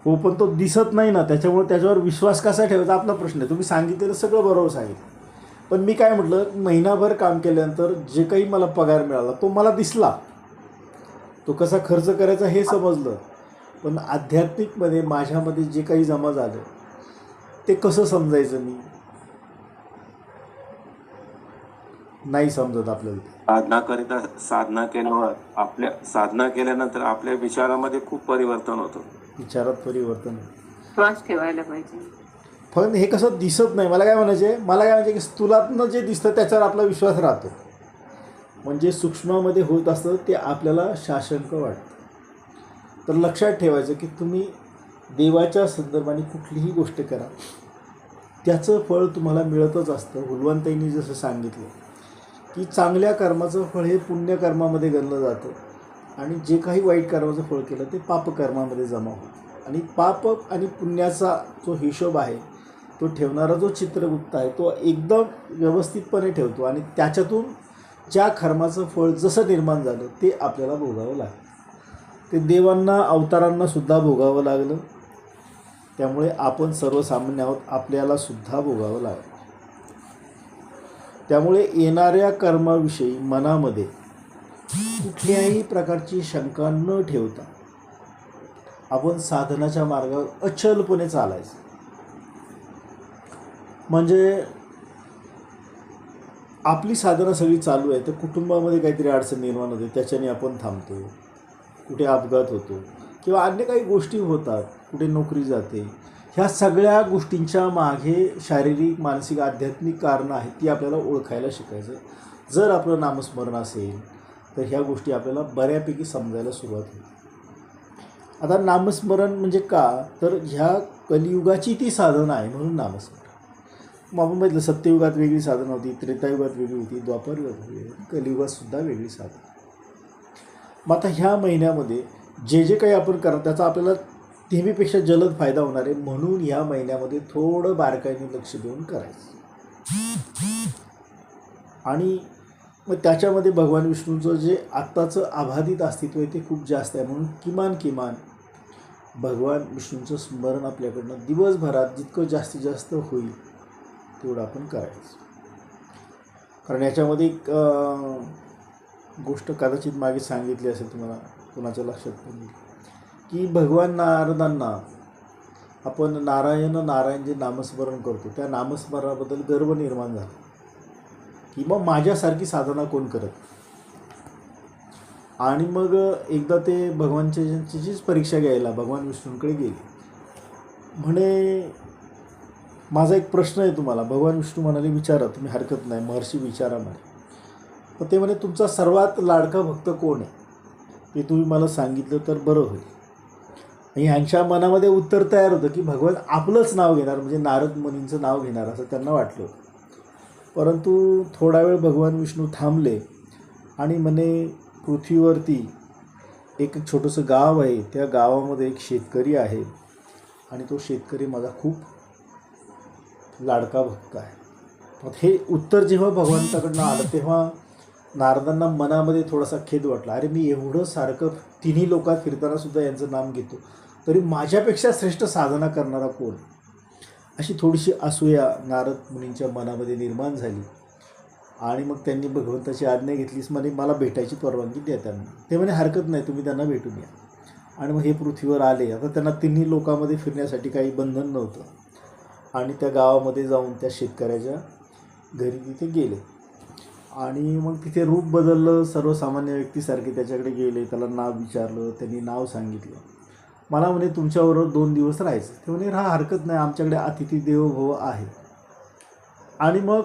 हो, पण तो दिसत नाही ना, त्याच्यामुळे त्याच्यावर विश्वास कसा ठेवायचा आपला प्रश्न आहे. तुम्ही सांगितलेलं सगळं बरोबर सांगितलं, पण मी काय म्हटलं, महिनाभर काम केल्यानंतर जे काही मला पगार मिळाला तो मला दिसला, तो कसा खर्च करायचा हे समजलं. पण आध्यात्मिकमध्ये माझ्यामध्ये जे काही जमा झालं ते कसं समजायचं मी नाही समजत आपल्याला. साधना केल्यानंतर आपल्या विचारामध्ये खूप परिवर्तन होतं. विचारात परिवर्तन. श्वास ठेवायला पाहिजे. पण हे कसं दिसत नाही. मला काय म्हणायचे की स्थूलातनं जे दिसतं त्याच्यावर आपला विश्वास राहतो. म्हणजे सूक्ष्मामध्ये होत असतं ते आपल्याला शाशंक वाटतं. तर लक्षात ठेवायचं की तुम्ही देवाच्या संदर्भाने कुठलीही गोष्ट करा, त्याचं फळ तुम्हाला मिळतच असतं. हुलवंताईंनी जसं सांगितलं की चांगल्या कर्माचं फळ हे पुण्यकर्मामध्ये गणलं जातं आणि जे काही वाईट कर्माचं फळ केलं ते पापकर्मामध्ये जमा होतं. आणि पाप आणि पुण्याचा जो हिशोब आहे तो ठेवणारा जो चित्रगुप्त आहे तो एकदम व्यवस्थितपणे ठेवतो आणि त्याच्यातून ज्या कर्माचं फळ जसं निर्माण झालं ते आपल्याला भोगावं लागतं. ते देवांना अवतारांनासुद्धा भोगावं लागलं, त्यामुळे आपण सर्वसामान्य आहोत, आपल्यालासुद्धा भोगावं लागलं. त्यामुळे येणाऱ्या कर्माविषयी मनामध्ये कुठल्याही प्रकारची शंका न ठेवता आपण साधनाच्या मार्गावर अचलपणे चालायचं. म्हणजे आपली साधना सगळी चालू आहे तर कुटुंबामध्ये काहीतरी अडचण निर्माण होते, त्याच्याने आपण थांबतो, कुठे अपघात होतो किंवा अन्य काही गोष्टी होतात, कुठे नोकरी जाते. ह्या सगळ्या गोष्टींच्या मागे शारीरिक, मानसिक, आध्यात्मिक कारणं आहेत, ती आपल्याला ओळखायला शिकायचं. जर आपलं नामस्मरण असेल तर ह्या गोष्टी आपल्याला बऱ्यापैकी समजायला सुरुवात होते. आता नामस्मरण म्हणजे का, तर ह्या कलियुगाची ती साधना आहे म्हणून नामस्मरण. मग आपण बघितलं, सत्ययुगात वेगळी साधना होती, त्रेतायुगात वेगळी होती, द्वापरयुगात वेगळी होती, कलियुगातसुद्धा वेगळी साधना. मग आता ह्या महिन्यामध्ये जे काही आपण करतो त्याचा आपल्याला नेहमीपेक्षा जलद फायदा होणार आहे, म्हणून ह्या महिन्यामध्ये थोडं बारकाईने लक्ष देऊन करायचं. आणि मग त्याच्यामध्ये भगवान विष्णूचं जे आत्ताचं अबाधित अस्तित्व आहे ते खूप जास्त आहे, म्हणून किमान भगवान विष्णूंचं स्मरण आपल्याकडनं दिवसभरात जितकं जास्तीत जास्त होईल तेवढं आपण करायचं. कारण याच्यामध्ये एक गोष्ट कदाचित मागे सांगितली असेल तुम्हाला, कोणाच्या लक्षात पण येईल, की भगवान नारदांना आपण नारायण जे नामस्मरण करतो त्या नामस्मरणाबद्दल गर्व निर्माण झाला की मग माझ्यासारखी साधना कोण करत. आणि मग एकदा ते भगवानचीच परीक्षा घ्यायला भगवान विष्णूंकडे गेले. म्हणे माझा एक प्रश्न आहे तुम्हाला. भगवान विष्णू म्हणाले विचारा, तुम्ही हरकत नाही महर्षी विचारा म्हणे. पण ते म्हणे तुमचा सर्वात लाडका भक्त कोण आहे ते तुम्ही मला सांगितलं तर बरं होईल. आणि ह्यांच्या मनामध्ये उत्तर तयार होतं की भगवान आपलंच नाव घेणार, म्हणजे नारद मुनींचं नाव घेणार असं त्यांना वाटलं होतं. परंतु थोडा वेळ भगवान विष्णू थांबले आणि म्हणे पृथ्वीवरती एक छोटंसं गाव आहे, त्या गावामध्ये एक शेतकरी आहे आणि तो शेतकरी माझा खूप लाडका भक्त आहे. मग हे उत्तर जेव्हा भगवंताकडनं आलं तेव्हा नारदांना मनामध्ये थोडासा खेद वाटला. अरे मी एवढं सारखं तिन्ही लोकात फिरताना सुद्धा यांचं नाम घेतो, तरी माझ्यापेक्षा श्रेष्ठ साधना करणारा कोण, अशी थोडीशी असूया नारद मुनींच्या मनामध्ये निर्माण झाली. आणि मग त्यांनी भगवंताची आज्ञा घेतलीच, म्हणे मला भेटायची परवानगी द्या त्यांना. ते म्हणे हरकत नाही, तुम्ही त्यांना भेटून या. आणि मग हे पृथ्वीवर आले. आता त्यांना तिन्ही लोकांमध्ये फिरण्यासाठी काही बंधन नव्हतं आणि त्या गावामध्ये जाऊन त्या शेतकऱ्याच्या घरी तिथे गेले आणि मग तिथे रूप बदललं. सर्वसामान्य व्यक्तीसारखे त्याच्याकडे गेले, त्याला नाव विचारलं, त्यांनी नाव सांगितलं. मला म्हणे तुमच्याबरोबर 2 दिवस राहायचं. ते म्हणे राहा, हरकत नाही, आमच्याकडे अतिथी देवो भव आहे. आणि मग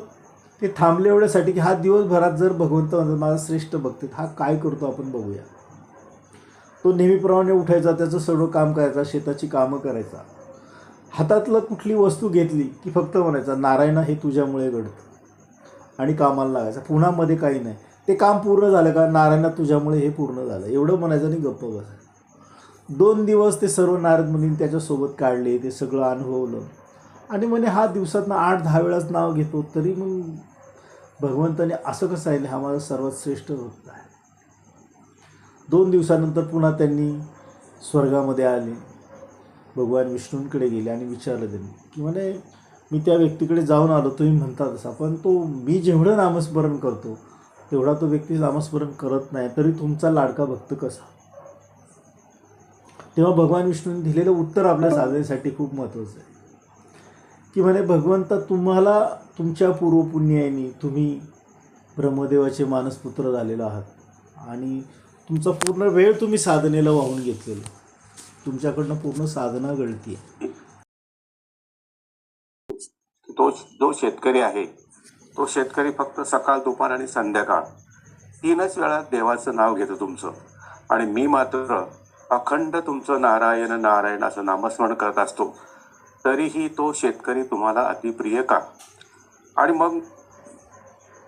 ते थांबले एवढ्यासाठी की हा दिवसभरात जर भगवंत माझा श्रेष्ठ भक्त हा काय करतो आपण बघूया. तो नेहमीप्रमाणे उठायचा, त्याचं सर्व काम करायचा, शेताची कामं करायचा. हातातलं कुठली वस्तू घेतली की फक्त म्हणायचा नारायणा हे तुझ्यामुळे घडतं आणि कामाला लागायचा. पुन्हा मध्ये काही नाही. ते काम पूर्ण झालं का नारायणा तुझ्यामुळे हे पूर्ण झालं एवढं म्हणायचं आणि गप्प बसायचं. 2 दिवस ते सर्व नारद मुनींनी त्याच्यासोबत काढले, ते सगळं अनुभवलं. आणि म्हणे हा दिवसातनं 8-10 वेळाच नाव घेतो, तरी मग भगवंताने असं कसं आहे, हा माझा सर्वात श्रेष्ठ भक्त आहे. 2 दिवसानंतर पुन्हा त्यांनी स्वर्गामध्ये आले, भगवान विष्णूंकडे गेले आणि विचारलं त्यांनी की म्हणे मी त्या व्यक्तीकडे जाऊन आलो, तुम्ही म्हणता तसा, पण तो मी जेवढं नामस्मरण करतो तेवढा तो व्यक्ती नामस्मरण करत नाही, तरी तुमचा लाडका भक्त कसा. तेव्हा भगवान विष्णूंनी दिलेलं उत्तर आपल्या साधनेसाठी खूप महत्त्वाचं आहे की म्हणे भगवंता तुम्हाला तुमच्या पूर्वपुण्याने तुम्ही ब्रह्मदेवाचे मानसपुत्र झालेला आहात आणि तुमचा पूर्ण वेळ तुम्ही साधनेला वाहून घेतलेला, तुमच्याकडनं पूर्ण साधना घडती आहे. तो जो शेतकरी आहे तो शेतकरी फक्त सकाळ, दुपार आणि संध्याकाळ 3च वेळा देवाचं नाव घेतो तुमचं, आणि मी मात्र अखंड तुमचं नारायण नारायण असं नामस्मरण करत असतो. तरीही तो शेतकरी तुम्हाला अतिप्रिय का. आणि मग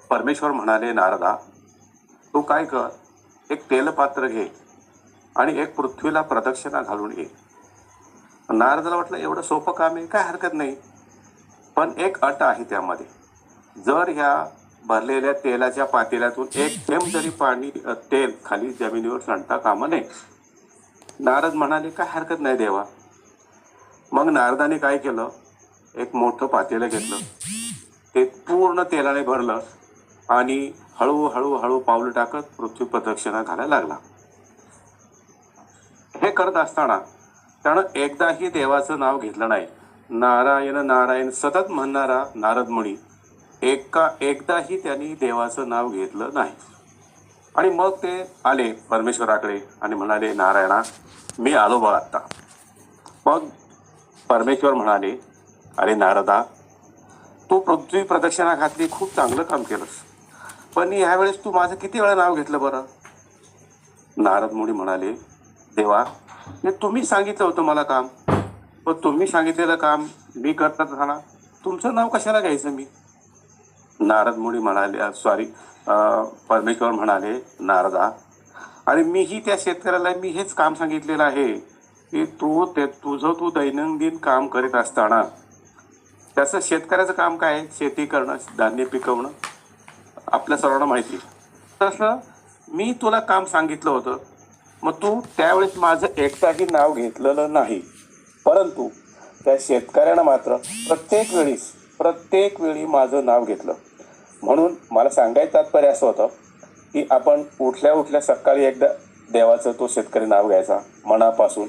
परमेश्वर म्हणाले नारदा, तू काय कर, एक तेलपात्र घे आणि एक पृथ्वीला प्रदक्षिणा घालून ये. नारदाला वाटलं एवढं सोपं काम आहे, काय हरकत नाही, पण एक अट आहे त्यामध्ये. जर ह्या भरलेल्या तेलाच्या पातेल्यातून एक थेंब जरी पाणी तेल खाली जमिनीवर सांडता कामा नये. नारद म्हणाले काय हरकत नाही देवा. मग नारदाने काय केलं, एक मोठं पातेलं घेतलं, ते पूर्ण तेलाने भरलं आणि हळूहळू हळू पाऊल टाकत पृथ्वी प्रदक्षिणा घालायला लागला. हे करत असताना त्यानं एकदाही देवाचं नाव घेतलं नाही. नारायण नारायण सतत म्हणणारा नारद मुनी एकदाही त्यांनी देवाचं नाव घेतलं नाही. आणि मग ते आले परमेश्वराकडे आणि म्हणाले नारायणा मी आलो बघ आत्ता. मग परमेश्वर म्हणाले अरे नारदा, तू पृथ्वी प्रदक्षिणा घातली, खूप चांगलं काम केलंस, पण ह्यावेळेस तू माझं किती वेळा नाव घेतलं बरं. नारद मुनी म्हणाले देवा, हे तुम्ही सांगितलं होतं मला काम, पण तुम्ही सांगितलेलं काम मी करत असताना तुमचं नाव कशाला घ्यायचं मी. नारद मुनी म्हणाले परमेश्वर म्हणाले नारदा, अरे मीही त्या शेतकऱ्याला मी हेच काम सांगितलेलं आहे की तुझं दैनंदिन काम करीत असताना त्याचं शेतकऱ्याचं काम काय आहे, शेती करणं, धान्य पिकवणं, आपल्या सर्वांना माहिती. तसं मी तुला काम सांगितलं होतं, मग तू त्यावेळेस माझं एकदाही नाव घेतलेलं नाही, परंतु त्या शेतकऱ्यानं मात्र प्रत्येक वेळी माझं नाव घेतलं. म्हणून मला सांगायचं तात्पर्य असं होतं की आपण उठल्या सकाळी एकदा देवाचं तो शेतकरी नाव घ्यायचा मनापासून,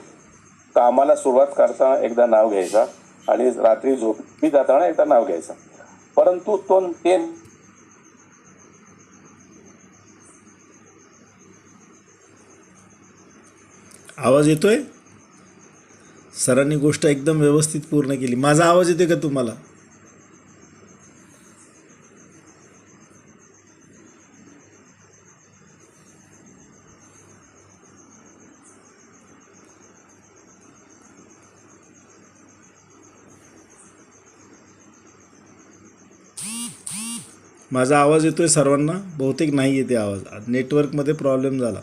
कामाला सुरुवात करताना एकदा नाव घ्यायचा आणि रात्री झोपी जाताना एकदा नाव घ्यायचं. परंतु ते आवाज येतोय? सरांनी गोष्ट एकदम व्यवस्थित पूर्ण केली. माझा आवाज येतोय का तुम्हाला? माझा आवाज येतोय सर्वांना? बहुतेक नाही येते आवाज, नेटवर्कमध्ये प्रॉब्लेम झाला.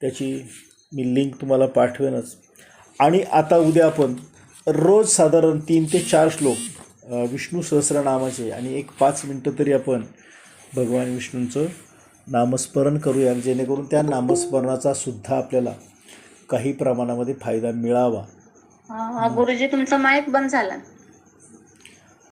त्याची मी लिंक तुम्हाला पाठवेनच. आणि आता उद्या आपण रोज साधारण 3 ते 4 श्लोक विष्णू सहस्रनामाचे आणि 5 मिनटं तरी आपण भगवान विष्णूंचं नामस्मरण करूया, जेणेकरून त्या नामस्मरणाचा सुद्धा आपल्याला काही प्रमाणामध्ये फायदा मिळावा. गुरुजी तुमचा माईक बंद झाला.